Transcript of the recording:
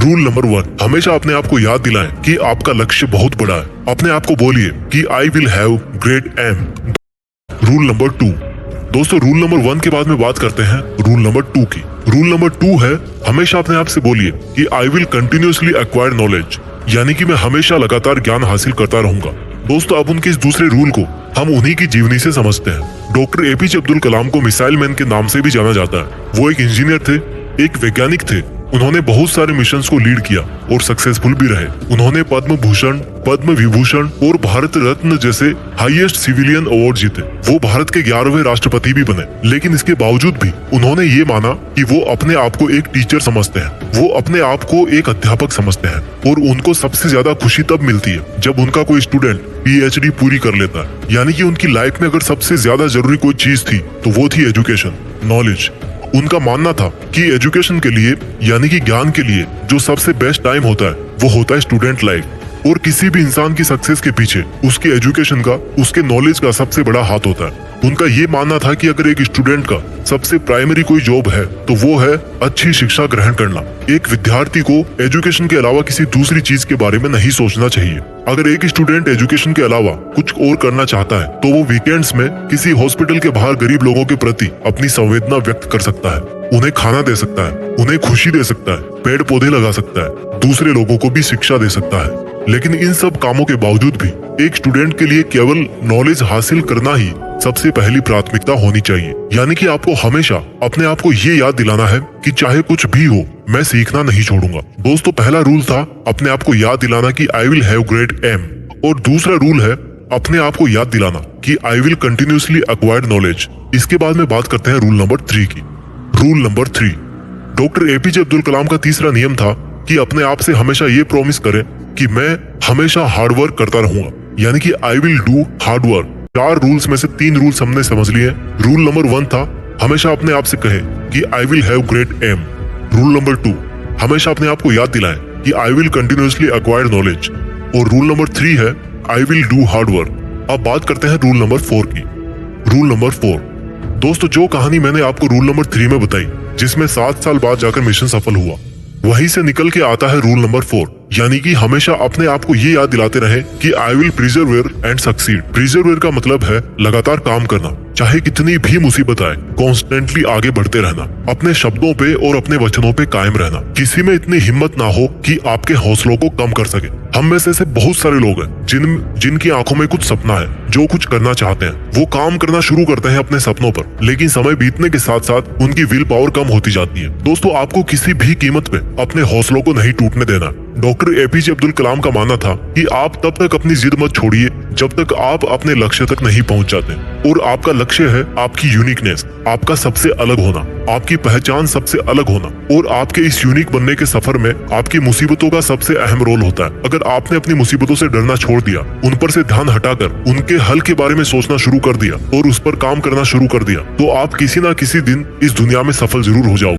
Rule number 1, हमेशा अपने आप को याद दिलाएं कि आपका लक्ष्य बहुत बड़ा है। अपने आप को बोलिए कि I will have great aim. Rule number 2, दोस्तों रूल नंबर 1 के बाद में बात करते हैं रूल नंबर 2 की। रूल नंबर 2 है, हमेशा अपने आप से बोलिए कि I will continuously acquire knowledge, यानी कि मैं हमेशा लगातार ज्ञान हासिल करता रहूंगा। दोस्तों अब उनके इस दूसरे रूल को हम उन्हीं की जीवनी से समझते हैं। डॉक्टर एपीजे अब्दुल कलाम को मिसाइल मैन के नाम से भी जाना जाता है। वो एक इंजीनियर थे, एक वैज्ञानिक थे। उन्होंने बहुत सारे मिशंस को लीड किया और सक्सेसफुल भी रहे। उन्होंने पद्म भूषण, पद्म विभूषण और भारत रत्न जैसे हाईएस्ट सिविलियन अवार्ड जीते। वो भारत के 11वें राष्ट्रपति भी बने। लेकिन इसके बावजूद भी उन्होंने ये माना कि वो अपने आप को एक टीचर समझते हैं, वो अपने आप को एक अध्यापक समझते हैं और उनको सबसे ज्यादा खुशी तब मिलती है जब उनका कोई स्टूडेंट पीएचडी पूरी कर लेता है। यानी कि उनकी लाइफ में अगर सबसे ज्यादा जरूरी कोई चीज थी तो वो थी एजुकेशन, नॉलेज। उनका मानना था कि एजुकेशन के लिए यानी कि ज्ञान के लिए जो सबसे बेस्ट टाइम होता है वो होता है स्टूडेंट लाइफ। और किसी भी इंसान की सक्सेस के पीछे उसके एजुकेशन का, उसके नॉलेज का सबसे बड़ा हाथ होता है। उनका ये मानना था कि अगर एक स्टूडेंट का सबसे प्राइमरी कोई जॉब है तो वो है अच्छी शिक्षा ग्रहण करना। एक विद्यार्थी को एजुकेशन के अलावा किसी दूसरी चीज के बारे में नहीं सोचना चाहिए। अगर एक स्टूडेंट एजुकेशन के अलावा कुछ और करना चाहता है तो वो वीकेंड्स में किसी हॉस्पिटल के बाहर गरीब लोगों के प्रति अपनी संवेदना व्यक्त कर सकता है, उन्हें खाना दे सकता है, उन्हें खुशी दे सकता है, पेड़ पौधे लगा सकता है, दूसरे लोगों को भी शिक्षा दे सकता है। लेकिन इन सब कामों के बावजूद भी एक स्टूडेंट के लिए केवल नॉलेज हासिल करना ही सबसे पहली प्राथमिकता होनी चाहिए। यानी कि आपको हमेशा अपने आप को ये याद दिलाना है कि चाहे कुछ भी हो मैं सीखना नहीं छोड़ूंगा। दोस्तों पहला रूल था अपने आप को याद दिलाना कि I will have great aim, और दूसरा रूल है अपने आप को याद दिलाना कि I will continuously acquire knowledge. इसके बाद में बात करते हैं रूल नंबर 3 की। Rule number 3, doctor APJ Abdul Kalam का तीसरा नियम था कि अपने आप से हमेशा ये प्रॉमिस करें कि मैं हमेशा हार्ड वर्क करता रहूंगा, यानी कि I will do hard work. 4 rules में से 3 रूल्स हमने समझ लिए। रूल नंबर 1 था हमेशा अपने आप से कहे कि I will have great aim. Rule number 2, हमेशा अपने आप को याद दिलाएं कि I will continuously acquire knowledge. और रूल नंबर 3 है I will do hard work. अब बात करते हैं रूल नंबर 4 की। रूल नंबर 4, दोस्तों जो कहानी मैंने आपको रूल नंबर 3 में बताई, जिसमें 7 साल बाद जाकर मिशन सफल हुआ, वहीं से निकल के आता है रूल नंबर 4, यानी कि हमेशा अपने आप को ये याद दिलाते रहे कि आई विल प्रिजर्वेयर एंड सक्सीड। प्रिजर्वेयर का मतलब है लगातार काम करना, चाहे कितनी भी मुसीबत आए, कॉन्स्टेंटली आगे बढ़ते रहना, अपने शब्दों पे और अपने वचनों पे कायम रहना। किसी में इतनी हिम्मत ना हो कि आपके हौसलों को कम कर सके। हम में से ऐसे बहुत सारे लोग हैं जिनकी आंखों में कुछ सपना है, जो कुछ करना चाहते हैं, वो काम करना शुरू करते हैं अपने सपनों पर, लेकिन समय बीतने के साथ साथ उनकी विल पावर कम होती जाती है। दोस्तों आपको किसी भी कीमत पे अपने हौसलों को नहीं टूटने देना। डॉक्टर एपीजे अब्दुल कलाम का मानना था कि आप तब तक अपनी जिद मत छोड़िए जब तक आप अपने लक्ष्य तक नहीं पहुंच जाते। और आपका लक्ष्य है आपकी यूनिकनेस, आपका सबसे अलग होना, आपकी पहचान सबसे अलग होना। और आपके इस यूनिक बनने के सफर में आपकी मुसीबतों का सबसे अहम रोल होता है। अगर आपने अपनी मुसीबतों से डरना छोड़ दिया, उन पर से ध्यान हटाकर उनके हल के बारे में सोचना शुरू कर दिया और उस पर काम करना शुरू कर दिया, तो आप किसी ना किसी दिन इस दुनिया में सफल जरूर हो जाओगे।